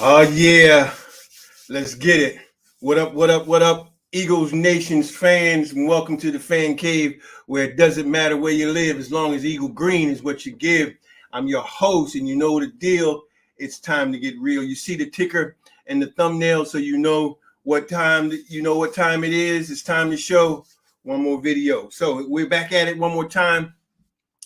Oh yeah, let's get it. What up, what up, what up, Eagles Nation's fans, and welcome to the Fan Cave, where it doesn't matter where you live as long as Eagle Green is what you give. I'm your host, and you know the deal. It's time to get real. You see the ticker and the thumbnail, so you know what time it is. It's time to show one more video. So we're back at it one more time.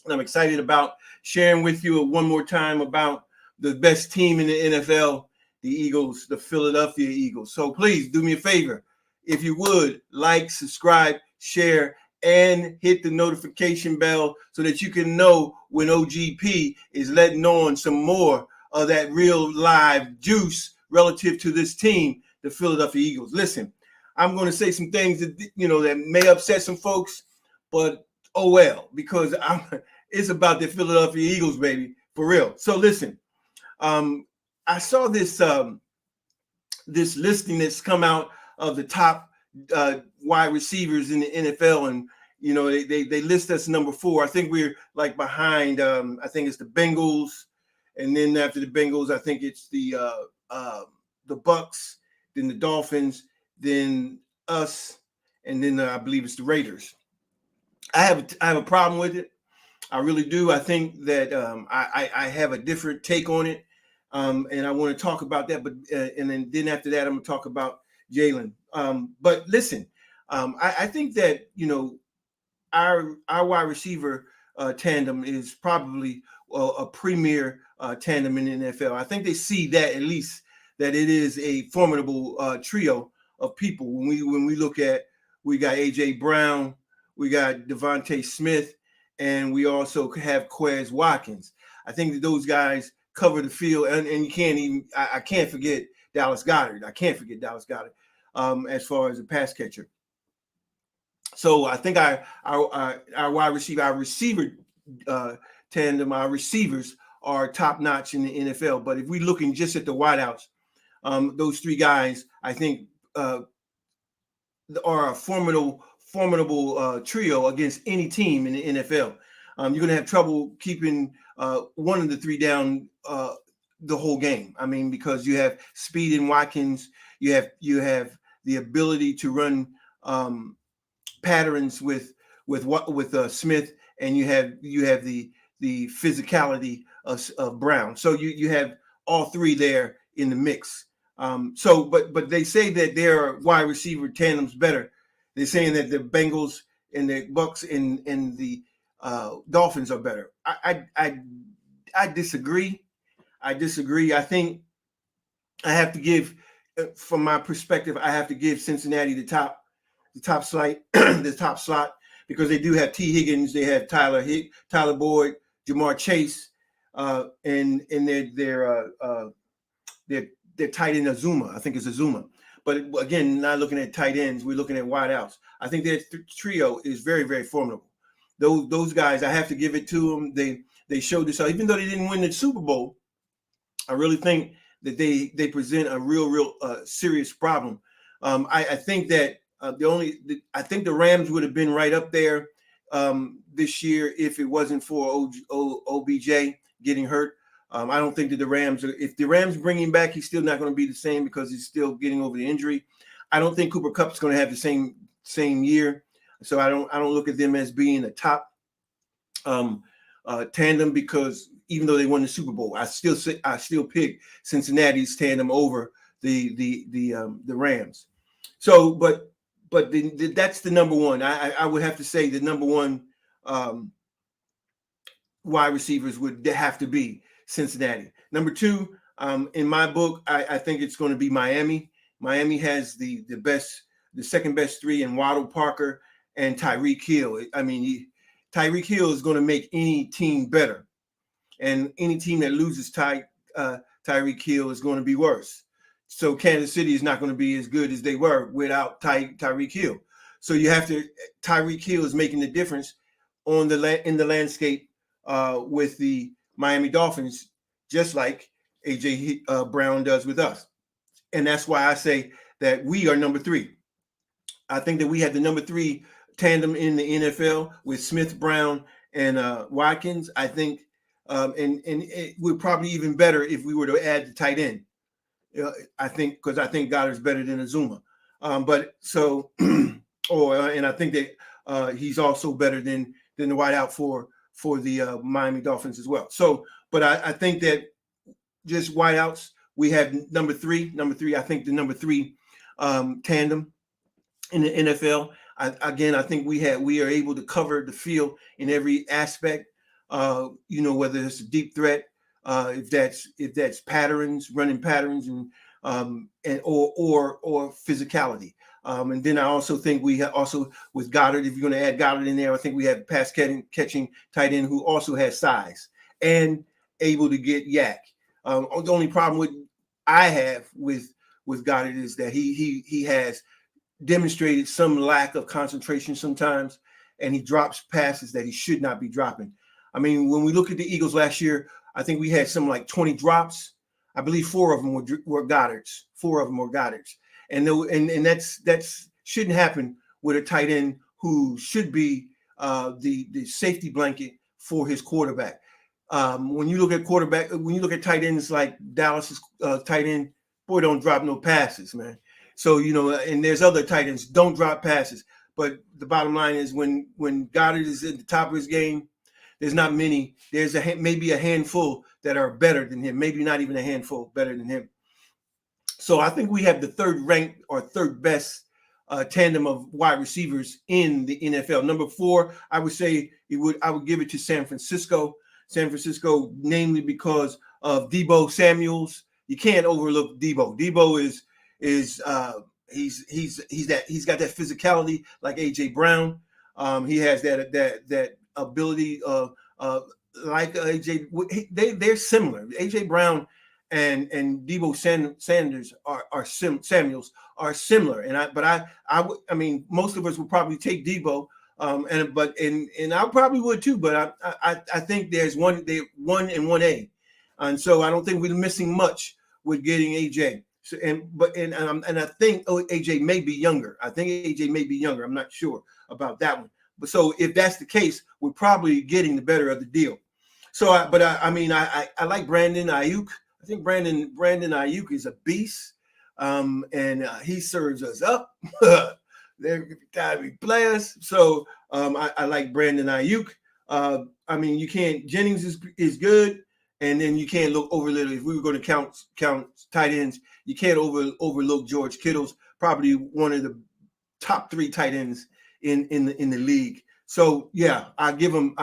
And I'm excited about sharing with you one more time about the best team in the NFL, the Eagles, the Philadelphia Eagles. So please do me a favor. If you would, like, subscribe, share, and hit the notification bell so that you can know when OGP is letting on some more of that real live juice relative to this team, the Philadelphia Eagles. Listen, I'm going to say some things that may upset some folks, but oh well, because it's about the Philadelphia Eagles, baby, for real. So listen, I saw this listing that's come out of the top wide receivers in the NFL, and they list us number 4. I think we're like behind. I think it's the Bengals, and then after the Bengals, I think it's the Bucks, then the Dolphins, then us, and then I believe it's the Raiders. I have a problem with it. I really do. I think that I have a different take on it, and I want to talk about that. But and then after that, I'm going to talk about Jalen. But listen, I think that our wide receiver tandem is probably a premier tandem in the NFL. I think they see that, at least, that it is a formidable trio of people. When we look at, we got AJ Brown, we got Devontae Smith, and we also have Quez Watkins. I think that those guys cover the field, and you can't even. I can't forget Dallas Goedert. I can't forget Dallas Goedert as far as a pass catcher. So I think our wide receiver, our receiver tandem, our receivers are top notch in the NFL. But if we're looking just at the wideouts, those 3 guys, I think, are a formidable trio against any team in the NFL. You're going to have trouble keeping one of the 3 down the whole game. I mean, because you have speed in Watkins, you have the ability to run patterns with Smith, and you have the physicality of Brown. So you have all 3 there in the mix. But they say that their wide receiver tandem's better. They're saying that the Bengals and the Bucks and the Dolphins are better. I disagree. I think I have to give, from my perspective, I have to give Cincinnati the top slot, the top slot, because they do have T. Higgins, they have Tyler Boyd, Jamar Chase, and their tight end Azuma. I think it's Azuma. But again, not looking at tight ends, we're looking at wideouts. I think their trio is very, very formidable. Those guys, I have to give it to them. They showed this out. Even though they didn't win the Super Bowl, I really think that they present a real serious problem. I think that I think the Rams would have been right up there this year if it wasn't for OBJ getting hurt. I don't think that the Rams, if the Rams bring him back, he's still not going to be the same because he's still getting over the injury. I don't think Cooper Kupp's going to have the same year. So I don't look at them as being a top tandem, because even though they won the Super Bowl, I still pick Cincinnati's tandem over the Rams. So, but that's the number one. I would have to say the number one wide receivers would have to be Cincinnati. Number 2, in my book, I think it's going to be Miami. Miami has the second best 3 in Waddle, Parker, and Tyreek Hill. I mean, Tyreek Hill is going to make any team better, and any team that loses Tyreek Hill is going to be worse. So Kansas City is not going to be as good as they were without Tyreek Hill. So Tyreek Hill is making the difference in the landscape with the Miami Dolphins, just like AJ Brown does with us. And that's why I say that we are number 3. I think that we have the number 3 tandem in the NFL with Smith, Brown, and Watkins. I think, and it would probably even better if we were to add the tight end. I think because I think Goddard's better than Azuma. But so, and I think that he's also better than the wideout for the Miami Dolphins as well. So, but I think that just wideouts, we have number three. I think the number three tandem in the NFL. I think we are able to cover the field in every aspect. Whether it's a deep threat, if that's patterns, running patterns, and or physicality. And then I also think we have also with Goddard, if you're going to add Goddard in there, I think we have pass catching tight end who also has size and able to get yak. The only problem I have with Goddard is that he has demonstrated some lack of concentration sometimes, and he drops passes that he should not be dropping. I mean, when we look at the Eagles last year, I think we had some like 20 drops. I believe 4 of them were Goddard's. 4 of them were Goddard's, and that's shouldn't happen with a tight end who should be the safety blanket for his quarterback. When you look at tight ends like Dallas's tight end, boy, don't drop no passes, man. So, and there's other tight ends, don't drop passes. But the bottom line is when Goddard is at the top of his game, there's not many. There's maybe a handful that are better than him, maybe not even a handful better than him. So I think we have the third ranked or third best tandem of wide receivers in the NFL. Number 4, I would say I would give it to San Francisco. San Francisco, namely because of Deebo Samuels. You can't overlook Deebo. Deebo is he's got that physicality like AJ Brown. He has that ability like AJ. They're similar. AJ Brown and Deebo Samuels are similar. And I mean most of us would probably take Deebo. And I probably would too, but I think there's one and 1A, and so I don't think we're missing much with getting AJ. So and I think AJ may be younger. I'm not sure about that one. But so if that's the case, we're probably getting the better of the deal. So I like Brandon Ayuk. I think Brandon Ayuk is a beast, and he serves us up. They're gotta be players. So I like Brandon Ayuk. You can't. Jennings is good, and then you can't overlook. If we were going to count tight ends, you can't overlook George Kittle's probably one of the top 3 tight ends in the league. So yeah, I'll give them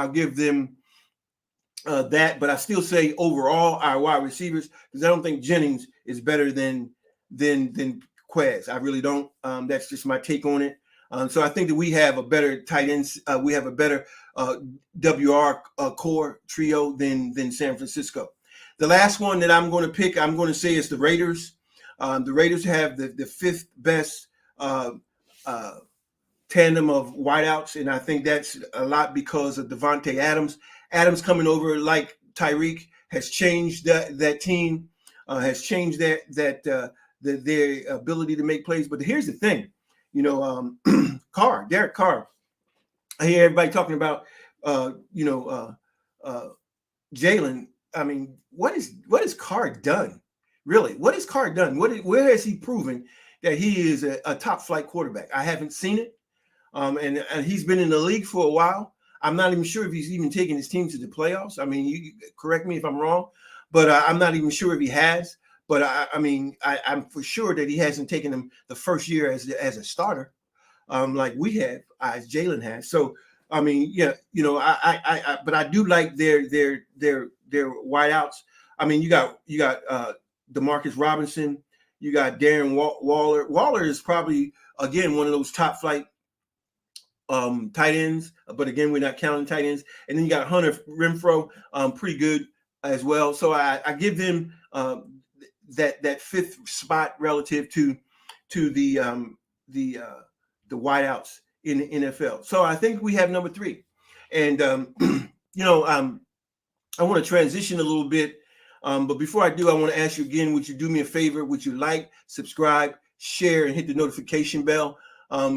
that, but I still say overall our wide receivers, because I don't think Jennings is better than Quez. I really don't. That's just my take on it. So I think that we have a better tight ends. We have a better WR core trio than San Francisco. The last one that I'm going to pick, I'm going to say is the Raiders. The Raiders have the 5th best tandem of wideouts, and I think that's a lot because of Devontae Adams. Adams coming over like Tyreek has changed that team, has changed their ability to make plays. But here's the thing, Derek Carr. I hear everybody talking about, Jalen. I mean, what has Carr done? Really, what has Carr done? Where has he proven that he is a top flight quarterback? I haven't seen it. And he's been in the league for a while. I'm not even sure if he's even taken his team to the playoffs. I mean, you correct me if I'm wrong, but I'm not even sure if he has. But I'm for sure that he hasn't taken them the first year as a starter, like we have, as Jalen has. So I mean, yeah, but I do like their wideouts. I mean, you got Demarcus Robinson, you got Darren Waller. Waller is probably again one of those top flight tight ends, but again, we're not counting tight ends. And then you got Hunter Renfrow, pretty good as well. So I give them that 5th spot relative to the wideouts in the NFL. So I think we have number 3, and I want to transition a little bit, but before I do, I want to ask you again: would you do me a favor? Would you like, subscribe, share, and hit the notification bell?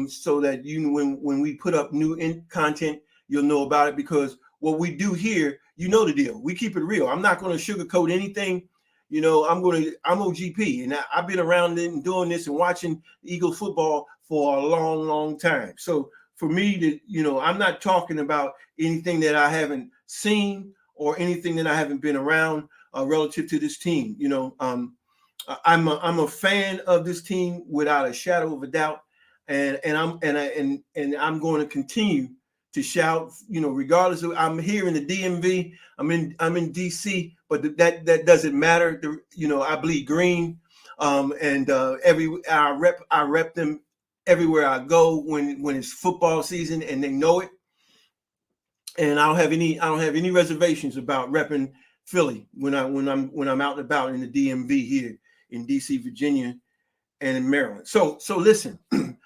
So that when we put up new content, you'll know about it, because what we do here, the deal. We keep it real. I'm not going to sugarcoat anything. I'm OGP, and I've been around and doing this and watching Eagles football for a long, long time. So for me I'm not talking about anything that I haven't seen or anything that I haven't been around relative to this team. I'm a fan of this team without a shadow of a doubt, and I'm going to continue to shout, regardless of. I'm here in the DMV. I'm in DC, but that doesn't matter. I bleed green, and I rep them everywhere I go when it's football season, and they know it. And I don't have any reservations about repping Philly when I'm out and about in the DMV here in DC, Virginia, and in Maryland. So listen,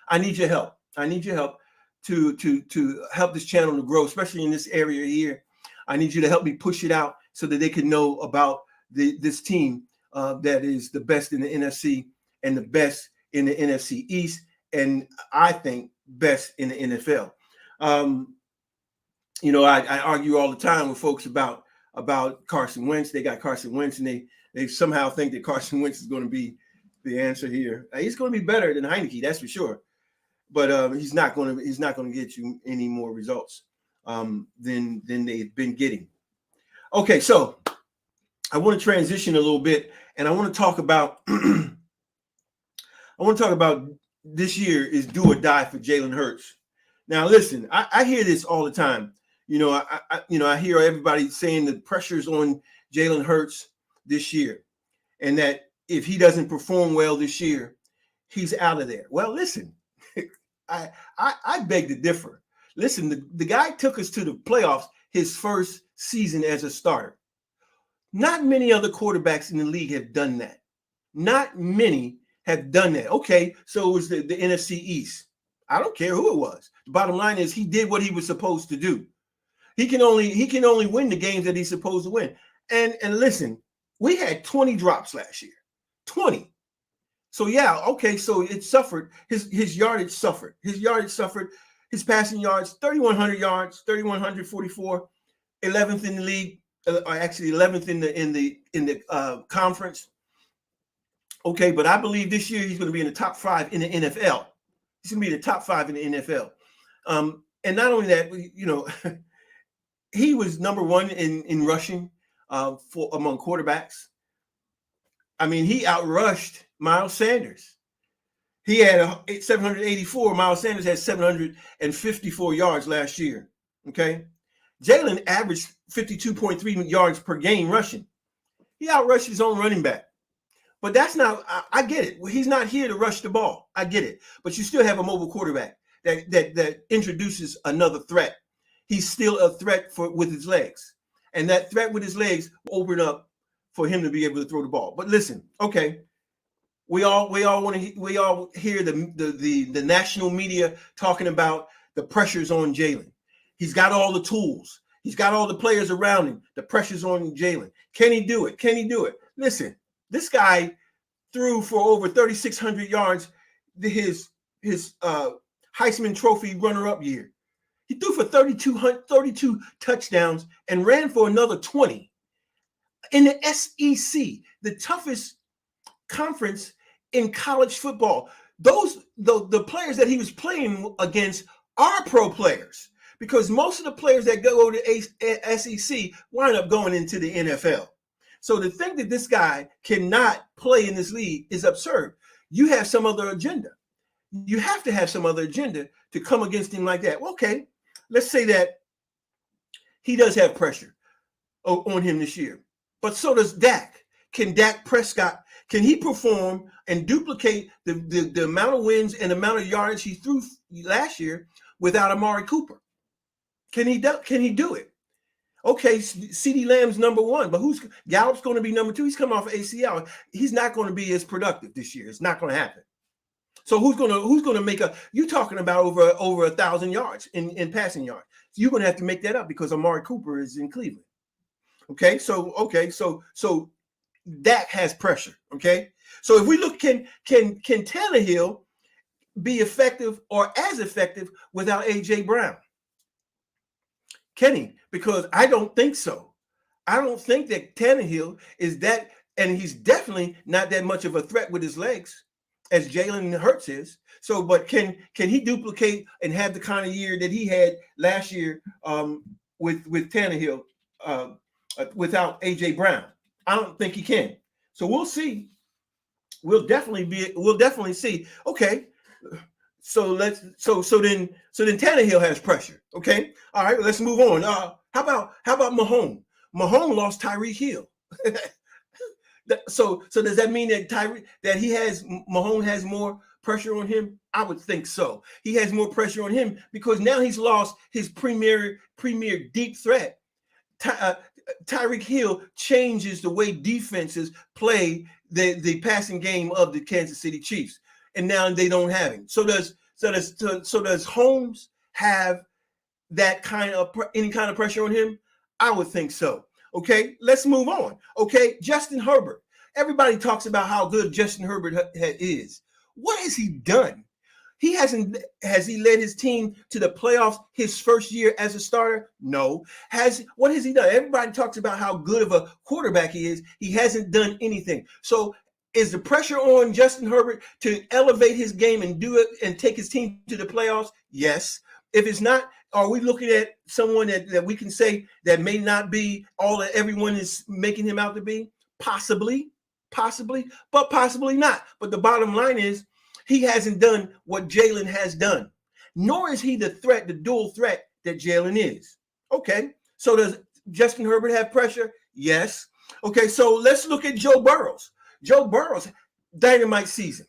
I need your help. I need your help to help this channel to grow, especially in this area here. I need you to help me push it out so that they can know about this team that is the best in the NFC and the best in the NFC East, and I think best in the NFL. I argue all the time with folks about Carson Wentz. They got Carson Wentz, and they somehow think that Carson Wentz is going to be the answer here. He's going to be better than Heineke, that's for sure. But he's not going to get you any more results than they've been getting. Okay, so I want to transition a little bit, and I want to talk about this year is do or die for Jalen Hurts. Now, listen, I hear this all the time. I hear everybody saying the pressure's on Jalen Hurts this year, and that if he doesn't perform well this year, he's out of there. Well, listen, I beg to differ. Listen, the guy took us to the playoffs his first season as a starter. Not many other quarterbacks in the league have done that. Not many have done that. Okay, so it was the NFC East. I don't care who it was. The bottom line is he did what he was supposed to do. He can only win the games that he's supposed to win. And listen, we had 20 drops last year. 20. So yeah, okay, so it suffered. His yardage suffered. His yardage suffered. His passing yards, 3,100 yards, 3,144, 11th in the league, actually 11th in the conference. Okay, but I believe this year he's going to be in the top 5 in the NFL. He's going to be in the top 5 in the NFL. And not only that, he was number 1 in rushing among quarterbacks. I mean, he outrushed Miles Sanders. He had 784. Miles Sanders had 754 yards last year. Okay, Jalen averaged 52.3 yards per game rushing. He outrushed his own running back. But that's not. I get it. He's not here to rush the ball. I get it. But you still have a mobile quarterback that introduces another threat. He's still a threat with his legs, and that threat with his legs will open up for him to be able to throw the ball. But listen, okay, we all hear the national media talking about the pressures on Jalen. He's got all the tools. He's got all the players around him. The pressure's on Jalen. Can he do it? Can he do it? Listen, this guy threw for over 3,600 yards his Heisman Trophy runner-up year. He threw for 32 touchdowns and ran for another 20. In the SEC, the toughest conference in college football, the players that he was playing against are pro players, because most of the players that go to SEC wind up going into the NFL. So to think that this guy cannot play in this league is absurd. You have some other agenda. You have to have some other agenda to come against him like that. Well, okay, let's say that he does have pressure on him this year, but so does Dak. Can Dak Prescott, can he perform and duplicate the amount of wins and amount of yards he threw last year without Amari Cooper? Can he do it? Okay, CeeDee Lamb's number 1, but Gallup's going to be number 2. He's coming off ACL. He's not going to be as productive this year. It's not going to happen. So who's going to make you talking about over 1,000 yards in passing yards? So you're going to have to make that up because Amari Cooper is in Cleveland. So Dak has pressure. Okay, so if we look, can Tannehill be effective or as effective without AJ Brown? Can he? Because I don't think so. I don't think that Tannehill is that and he's definitely not that much of a threat with his legs as Jalen Hurts is. So, but can he duplicate and have the kind of year that he had last year with Tannehill without AJ Brown? I don't think he can. So we'll see. We'll definitely see. Okay. So then Tannehill has pressure. Okay. All right, let's move on. How about Mahomes? Mahomes lost Tyreek Hill. So does that mean that Mahomes has more pressure on him? I would think so. He has more pressure on him because now he's lost his premier deep threat. Tyreek Hill changes the way defenses play the passing game of the Kansas City Chiefs, and now they don't have him. So does Holmes have that any kind of pressure on him? I would think so. Okay, let's move on. Okay, Justin Herbert. Everybody talks about how good Justin Herbert is. What has he done? He hasn't. Has he led his team to the playoffs his first year as a starter? No. What has he done? Everybody talks about how good of a quarterback he is. He hasn't done anything. So is the pressure on Justin Herbert to elevate his game and do it and take his team to the playoffs? Yes. If it's not, are we looking at someone that we can say that may not be all that everyone is making him out to be? Possibly, but possibly not. But the bottom line is he hasn't done what Jalen has done, nor is he the dual threat that Jalen is. Okay, so does Justin Herbert have pressure? Yes. Okay, so let's look at Joe Burrows. Joe Burrows, dynamite season.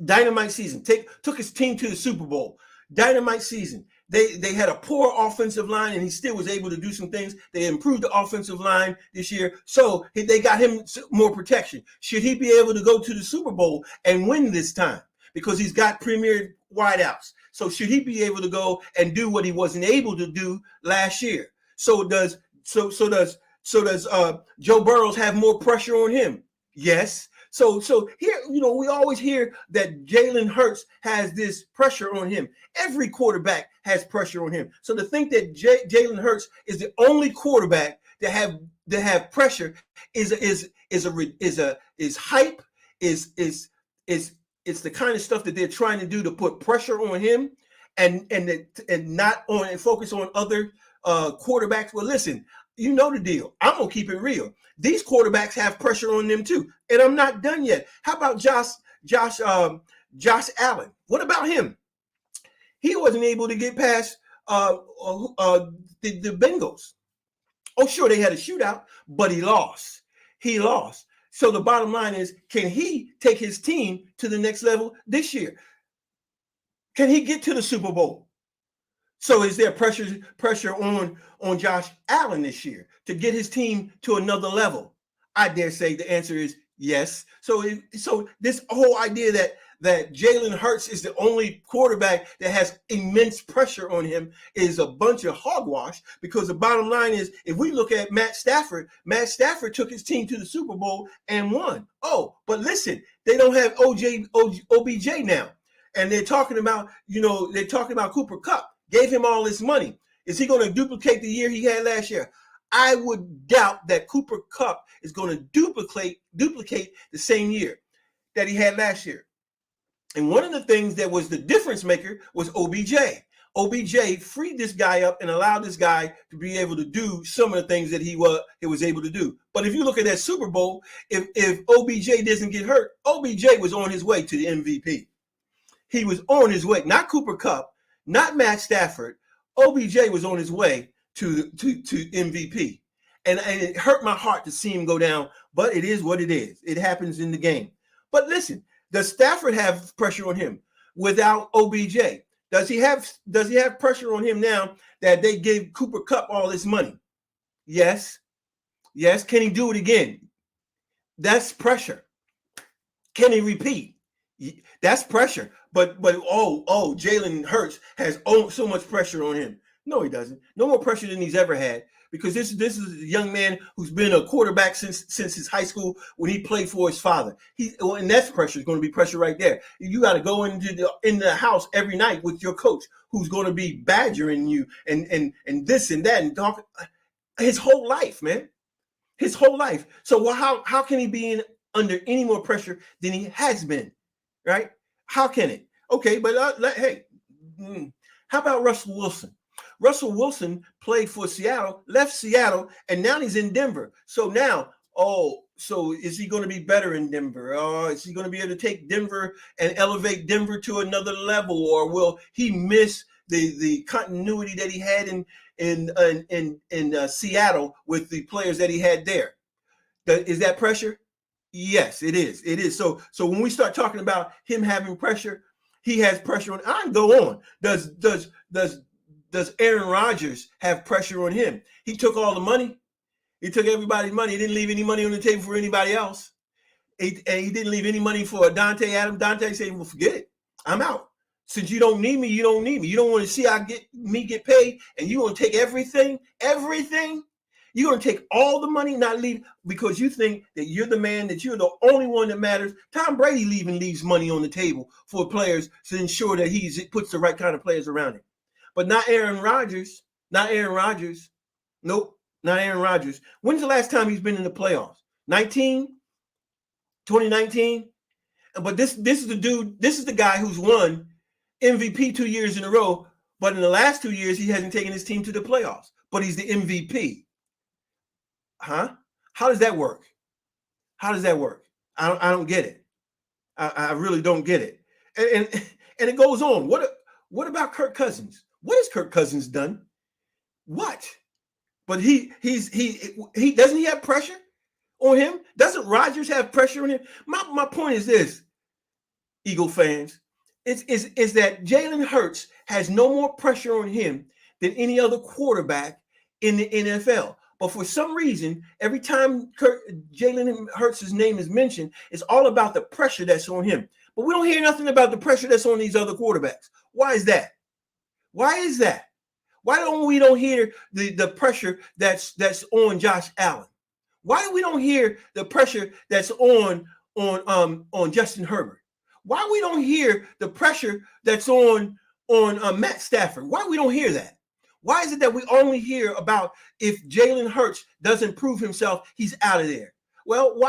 Took his team to the Super Bowl. Dynamite season. They had a poor offensive line, and he still was able to do some things. They improved the offensive line this year, so they got him more protection. Should he be able to go to the Super Bowl and win this time? Because he's got premier wideouts. So should he be able to go and do what he wasn't able to do last year? So does Joe Burrows have more pressure on him? Yes. So here, we always hear that Jalen Hurts has this pressure on him. Every quarterback has pressure on him. So to think that Jalen Hurts is the only quarterback that have pressure is hype. It's the kind of stuff that they're trying to do to put pressure on him and not on and focus on other quarterbacks. Well, listen, you know the deal. I'm gonna keep it real. These quarterbacks have pressure on them too, and I'm not done yet. How about Josh Allen? What about him? He wasn't able to get past the Bengals. Oh, sure, they had a shootout, but he lost. So the bottom line is, can he take his team to the next level this year? Can he get to the Super Bowl? So is there pressure on Josh Allen this year to get his team to another level? I dare say the answer is yes. So this whole idea that Jalen Hurts is the only quarterback that has immense pressure on him is a bunch of hogwash, because the bottom line is, if we look at Matt Stafford took his team to the Super Bowl and won. Oh, but listen, they don't have OBJ now. And they're talking about Cooper Kupp. Gave him all this money. Is he going to duplicate the year he had last year? I would doubt that Cooper Kupp is going to duplicate the same year that he had last year. And one of the things that was the difference maker was OBJ. OBJ freed this guy up and allowed this guy to be able to do some of the things that he was able to do. But if you look at that Super Bowl, if OBJ doesn't get hurt, OBJ was on his way to the MVP. He was on his way, not Cooper Kupp, not Matt Stafford. OBJ was on his way to MVP. And it hurt my heart to see him go down, but it is what it is. It happens in the game. But listen, does Stafford have pressure on him without OBJ? Does he have pressure on him now that they gave Cooper Kupp all this money? Yes. Can he do it again? That's pressure. Can he repeat? That's pressure. But Jalen Hurts has so much pressure on him. No, he doesn't. No more pressure than he's ever had, because this is a young man who's been a quarterback since his high school when he played for his father. And that's pressure. Is going to be pressure right there. You got to go into the house every night with your coach, who's going to be badgering you and this and that and talking his whole life, man. his whole life. So how can he be under any more pressure than he has been, right? How can it? Okay, but hey, how about Russell Wilson? Russell Wilson played for Seattle, left Seattle, and now he's in Denver. So now, so is he going to be better in Denver? Or is he going to be able to take Denver and elevate Denver to another level? Or will he miss the continuity that he had in Seattle with the players that he had there? Is that pressure? Yes, it is. It is. So when we start talking about him having pressure, he has pressure on. I can go on. Does Aaron Rodgers have pressure on him? He took all the money. He took everybody's money. He didn't leave any money on the table for anybody else. And he didn't leave any money for Dante Adams. Dante said, well, forget it. I'm out. Since you don't need me, you don't need me. You don't want to see me get paid, and you want to take everything. You're going to take all the money, not leave, because you think that you're the man, that you're the only one that matters. Tom Brady leaves money on the table for players to ensure that he puts the right kind of players around him. But not Aaron Rodgers. Not Aaron Rodgers. Nope, not Aaron Rodgers. When's the last time he's been in the playoffs? 2019? But this is the dude, this is the guy who's won MVP 2 years in a row, but in the last 2 years, he hasn't taken his team to the playoffs. But he's the MVP. Huh? How does that work? How does that work? I don't get it. I really don't get it. And it goes on. What about Kirk Cousins? What has Kirk Cousins done? What? But he doesn't he have pressure on him? Doesn't Rodgers have pressure on him? My point is this, Eagle fans, is that Jalen Hurts has no more pressure on him than any other quarterback in the NFL. But for some reason, every time Jalen Hurts' name is mentioned, it's all about the pressure that's on him. But we don't hear nothing about the pressure that's on these other quarterbacks. Why is that? Why is that? Why don't we hear the pressure that's on Josh Allen? Why we don't hear the pressure that's on Justin Herbert? Why we don't hear the pressure that's on Matt Stafford? Why we don't hear that? Why is it that we only hear about if Jalen Hurts doesn't prove himself, he's out of there? Well,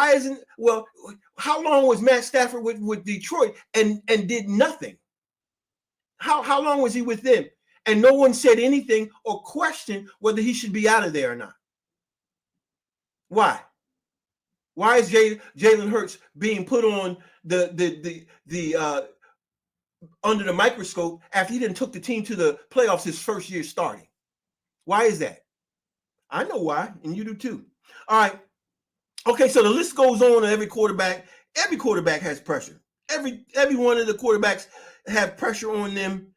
how long was Matt Stafford with Detroit and did nothing? How long was he with them? And no one said anything or questioned whether he should be out of there or not. Why? Why is Jalen Hurts being put on the under the microscope after he didn't took the team to the playoffs his first year starting? Why is that? I know why, and you do too. All right. Okay, so the list goes on to every quarterback. Every quarterback has pressure. Every one of the quarterbacks have pressure on them.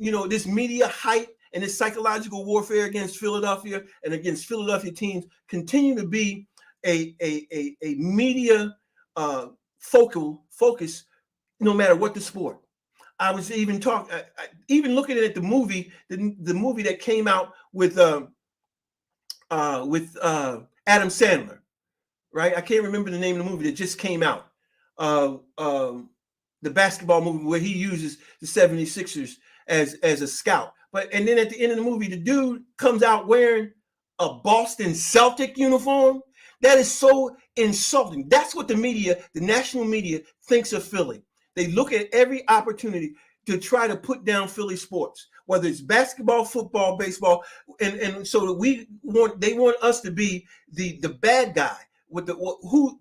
You know, this media hype and this psychological warfare against Philadelphia and against Philadelphia teams continue to be a media focus no matter what the sport. I was even looking at the movie that came out with Adam Sandler, right? I can't remember the name of the movie that just came out. The basketball movie where he uses the 76ers as a scout. And then at the end of the movie, the dude comes out wearing a Boston Celtic uniform. That is so insulting. That's what the media, the national media, thinks of Philly. They look at every opportunity to try to put down Philly sports, whether it's basketball, football, baseball, and so that they want us to be the bad guy. The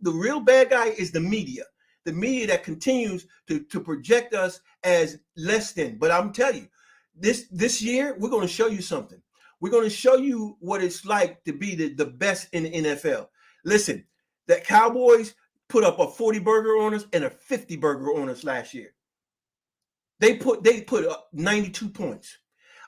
real bad guy is the media that continues to project us as less than. But I'm telling you, this year we're going to show you something. We're going to show you what it's like to be the best in the NFL. Listen, the Cowboys put up a 40 burger on us and a 50 burger on us last year. They put up 92 points.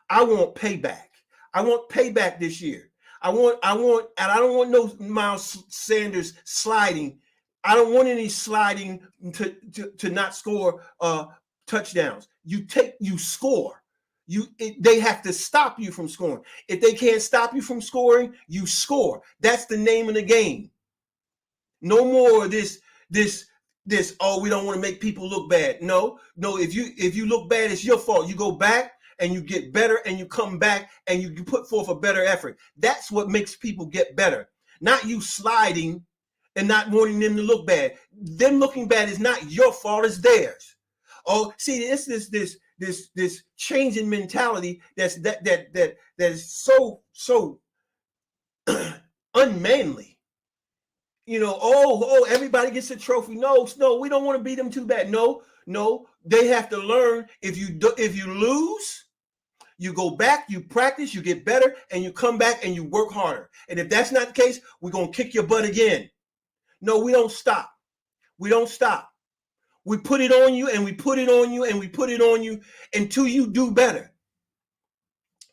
I want payback. I want payback this year. And I don't want no Miles Sanders sliding. I don't want any sliding to not score touchdowns. You score. They have to stop you from scoring. If they can't stop you from scoring, you score. That's the name of the game. No more of this, oh, we don't want to make people look bad. No, if you look bad, it's your fault. You go back and you get better and you come back and you put forth a better effort. That's what makes people get better. not you sliding and not wanting them to look bad. Them looking bad is not your fault, it's theirs. Oh, see, it's this change in mentality that is so unmanly. Everybody gets a trophy. No, we don't want to beat them too bad. No, they have to learn. If you lose, you go back, you practice, you get better, and you come back and you work harder. And if that's not the case, we're gonna kick your butt again. No, we don't stop. We don't stop. We put it on you, and we put it on you, and we put it on you until you do better.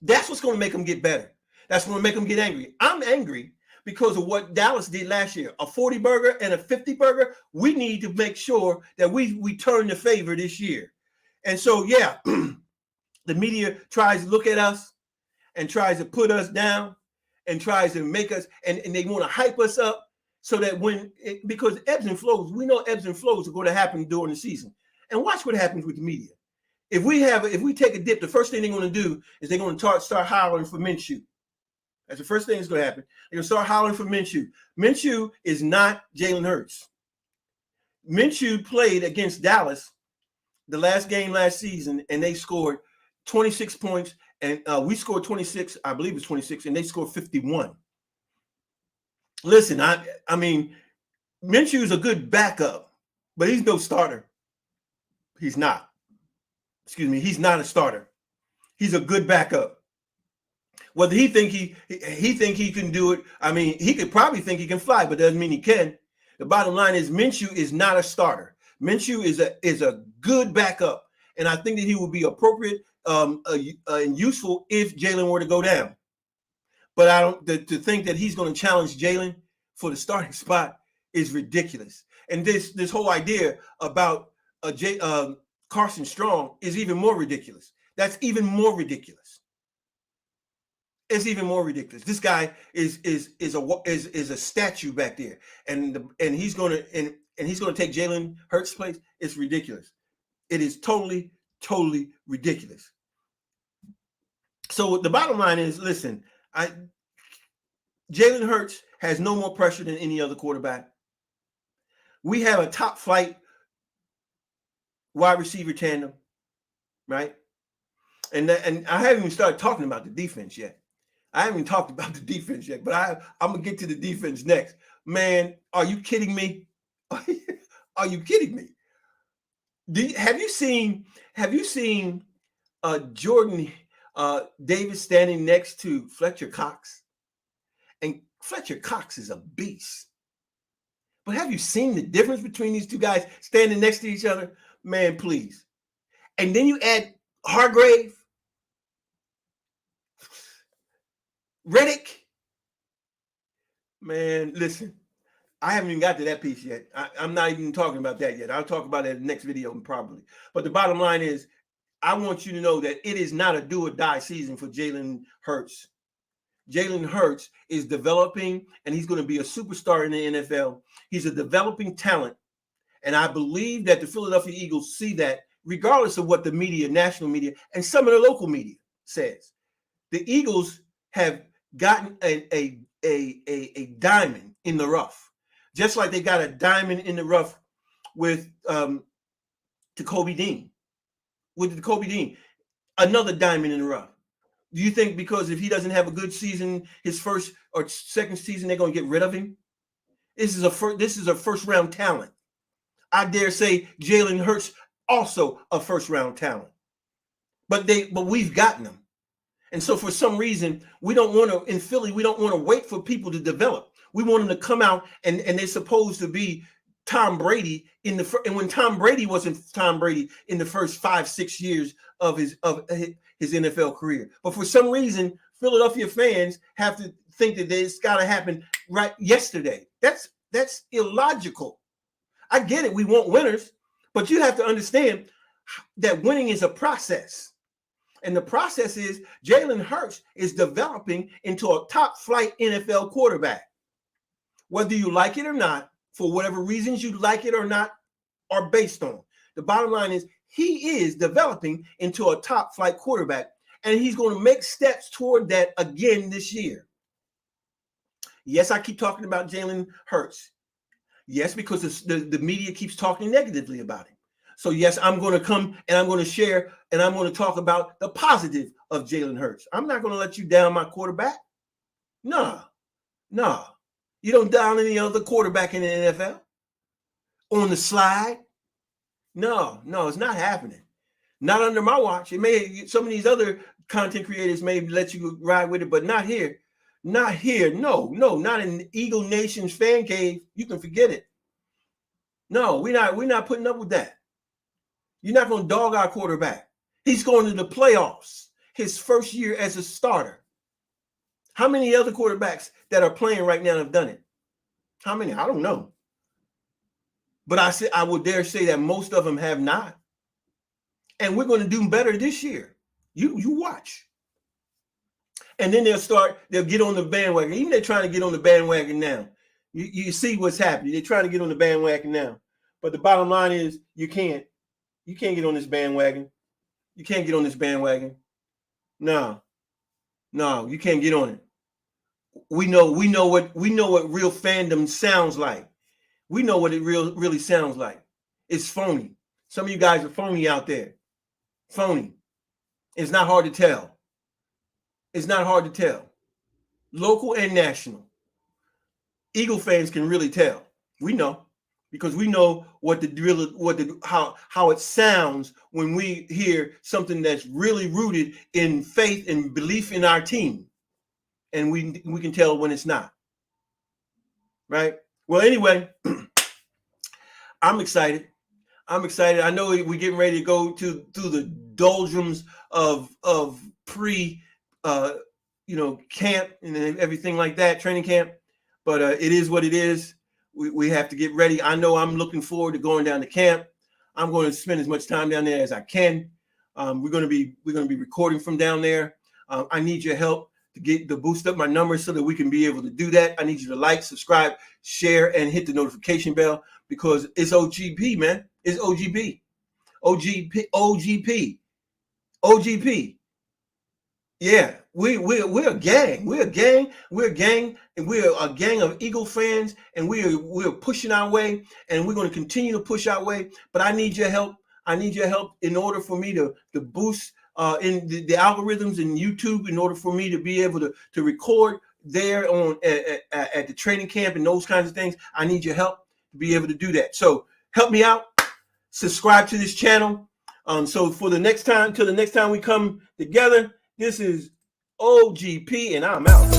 That's what's gonna make them get better. That's gonna make them get angry. I'm angry because of what Dallas did last year. A 40 burger and a 50 burger. We need to make sure that we turn the favor this year. And so, yeah, the media tries to look at us and tries to put us down and tries to make us, and they want to hype us up so that because ebbs and flows, we know ebbs and flows are going to happen during the season. And watch what happens with the media. If we take a dip, the first thing they're going to do is they're going to start hollering for Minshew. That's the first thing that's going to happen. They're going to start hollering for Minshew. Minshew is not Jalen Hurts. Minshew played against Dallas the last game last season, and they scored 26 points, and we scored 26. I believe it's 26, and they scored 51. Listen, I mean, Minshew is a good backup, but he's no starter. He's not. Excuse me. He's not a starter. He's a good backup. Whether he think he can do it, I mean, he could probably think he can fly, but doesn't mean he can. The bottom line is Minshew is not a starter. Minshew is a good backup, and I think that he would be appropriate and useful if Jalen were to go down. But I don't to think that he's going to challenge Jalen for the starting spot is ridiculous. And this whole idea about Carson Strong is even more ridiculous. That's even more ridiculous. It's even more ridiculous. This guy is a statue back there, and he's gonna take Jalen Hurts' place. It's ridiculous. It is totally ridiculous. So the bottom line is, listen, Jalen Hurts has no more pressure than any other quarterback. We have a top flight wide receiver tandem, right? And I haven't even started talking about the defense yet. I haven't even talked about the defense yet, but I'm gonna get to the defense next. Man, are you kidding me? Are you kidding me? Have you seen Jordan Davis standing next to Fletcher Cox? And Fletcher Cox is a beast. But have you seen the difference between these two guys standing next to each other? Man, please. And then you add Hargrave, Reddick. Man, listen, I haven't even got to that piece yet. I'm not even talking about that yet. I'll talk about it in the next video probably. But the bottom line is, I want you to know that it is not a do or die season for Jalen Hurts. Jalen Hurts is developing, and he's going to be a superstar in the NFL. He's a developing talent. And I believe that the Philadelphia Eagles see that, regardless of what the media, national media, and some of the local media says. The Eagles have gotten a diamond in the rough, just like they got a diamond in the rough with Jacoby Dean. With Jacoby Dean, another diamond in the rough. Do you think because if he doesn't have a good season, his first or second season, they're going to get rid of him? This is a first round talent. I dare say Jalen Hurts also a first round talent. But we've gotten them. And so for some reason, we don't want to, in Philly, we don't want to wait for people to develop. We want them to come out and they're supposed to be Tom Brady and when Tom Brady wasn't Tom Brady in the first 5-6 years of his NFL career. But for some reason, Philadelphia fans have to think that it's got to happen right yesterday. That's illogical. I get it. We want winners, but you have to understand that winning is a process. And the process is Jalen Hurts is developing into a top flight NFL quarterback. Whether you like it or not, for whatever reasons you like it or not, are based on. The bottom line is he is developing into a top flight quarterback, and he's going to make steps toward that again this year. Yes, I keep talking about Jalen Hurts. Yes, because the media keeps talking negatively about him. So yes, I'm going to come and I'm going to share and I'm going to talk about the positive of Jalen Hurts. I'm not going to let you down my quarterback. Nah. You don't down any other quarterback in the NFL on the slide. No, it's not happening. Not under my watch. It may, some of these other content creators may let you ride with it, but not here. Not here. No, not in Eagle Nation's fan cave. You can forget it. No, we're not putting up with that. You're not going to dog our quarterback. He's going to the playoffs his first year as a starter. How many other quarterbacks that are playing right now have done it? How many? I don't know. But I would dare say that most of them have not. And we're going to do better this year. You watch. And then they'll get on the bandwagon. Even they're trying to get on the bandwagon now. You see what's happening. They're trying to get on the bandwagon now. But the bottom line is you can't get on this bandwagon. You can't get on this bandwagon. No, you can't get on it. We know what real fandom sounds like. We know what it really sounds like. It's phony. Some of you guys are phony out there. Phony. It's not hard to tell. It's not hard to tell. Local and national. Eagle fans can really tell. We know. Because we know how it sounds when we hear something that's really rooted in faith and belief in our team. And we can tell when it's not. Right? Well, anyway, I'm excited. I know we're getting ready to go through the doldrums of pre camp and everything like that, training camp. But it is what it is. We have to get ready. I know I'm looking forward to going down to camp. I'm going to spend as much time down there as I can. We're going to be recording from down there. I need your help to boost up my numbers so that we can be able to do that. I need you to like, subscribe, share, and hit the notification bell because it's OGP, man. It's OGP. Yeah, we're a gang. We're a gang, and we're a gang of Eagle fans, and we're pushing our way, and we're going to continue to push our way. But I need your help. In order for me to boost in the algorithms in YouTube, in order for me to be able to record there on at the training camp and those kinds of things. I need your help to be able to do that. So help me out. Subscribe to this channel. So till the next time we come together, this is OGP, and I'm out.